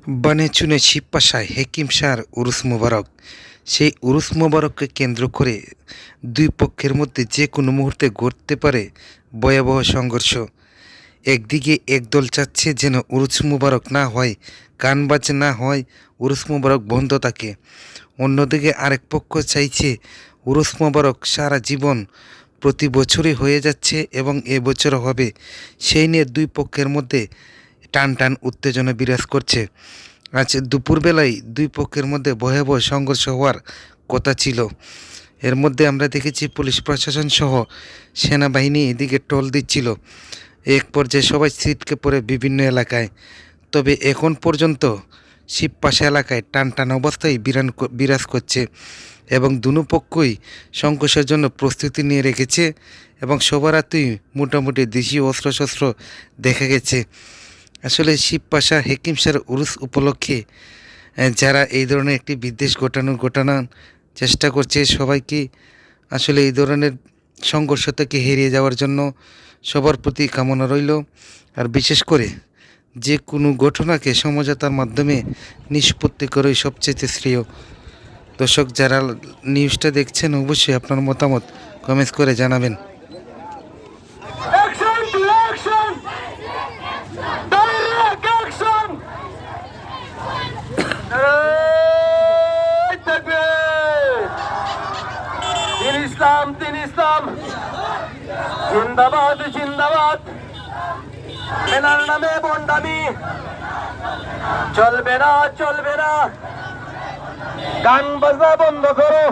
বানে চুনে শিবপাশায় হেকিম শাহর উরুস মোবারক। সেই উরুস মোবারককে কেন্দ্র করে দুই পক্ষের মধ্যে যে কোনো মুহূর্তে ঘটতে পারে ভয়াবহ সংঘর্ষ। একদিকে একদল চাচ্ছে যেন উরুস মোবারক না হয়, গান বাজে না হয়, উরুস মোবারক বন্ধ থাকে। অন্যদিকে আরেক পক্ষ চাইছে উরুস মোবারক সারা জীবন প্রতি বছরই হয়ে যাচ্ছে এবং এবছর হবে। সেই নিয়ে দুই পক্ষের মধ্যে টান টান উত্তেজনা বিরাজ করছে। আজ দুপুরবেলায় দুই পক্ষের মধ্যে ভয়াবহ সংঘর্ষ হওয়ার কথা ছিল। এর মধ্যে আমরা দেখেছি পুলিশ প্রশাসন সহ সেনাবাহিনী এদিকে টোল দিচ্ছিল। এক পর্যায়ে সবাই ছিটকে পড়ে বিভিন্ন এলাকায়। তবে এখন পর্যন্ত শিবপাশা এলাকায় টান টান অবস্থায় বিরাজ করছে এবং দুনো পক্ষই সংঘর্ষের জন্য প্রস্তুতি নিয়ে রেখেছে এবং সবার হাতেই মোটামুটি দেশীয় অস্ত্রশস্ত্র দেখা গেছে। আসলে শিবপাশা হেকিম শাহর উরুস উপলক্ষে যারা এই ধরনের একটি বিদ্বেষ ঘটানোর চেষ্টা করছে, সবাইকে আসলে এই ধরনের সংঘর্ষ থেকে হেরিয়ে যাওয়ার জন্য সবার প্রতি কামনা রইল। আর বিশেষ করে যে কোনো ঘটনাকে সমঝোতার মাধ্যমে নিষ্পত্তি করাই সবচেয়ে শ্রেয়। দর্শক, যারা নিউজটা দেখছেন অবশ্যই আপনার মতামত কমেন্টস করে জানাবেন। দিন ইসলাম জিন্দাবাদ জিন্দাবাদ। মেনার নামে বন্ডামি চলবে না চলবে না। গান বাজনা বন্ধ করো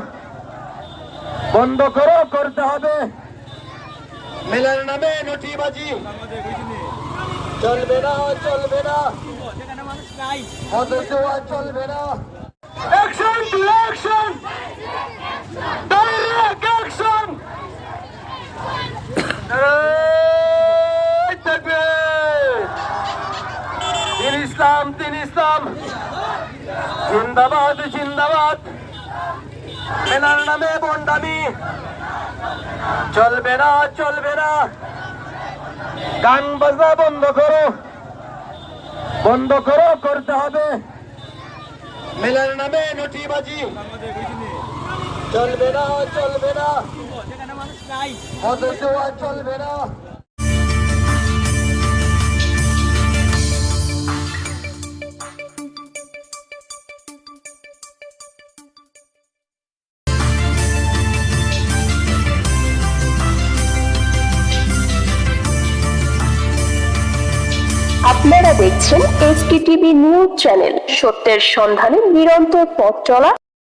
বন্ধ করো, করতে হবে। মেলার নামে নটিবাজি চলবে না চলবে না, অথচ চলবে না। Action to action, direct action. দিন ইসলাম জিন্দাবাদ জিন্দাবাদ। মেনার নামে বন্ডামি চলবে না চলবে না। গান বাজনা বন্ধ করো বন্ধ করো, করতে হবে। মেলার নামে নটিবাজি চলবে না চলবে না, অথচ চলবে না। আপনারা দেখছেন HTTV নিউজ চ্যানেল, সত্যের সন্ধানে নিরন্তর পথ চলা।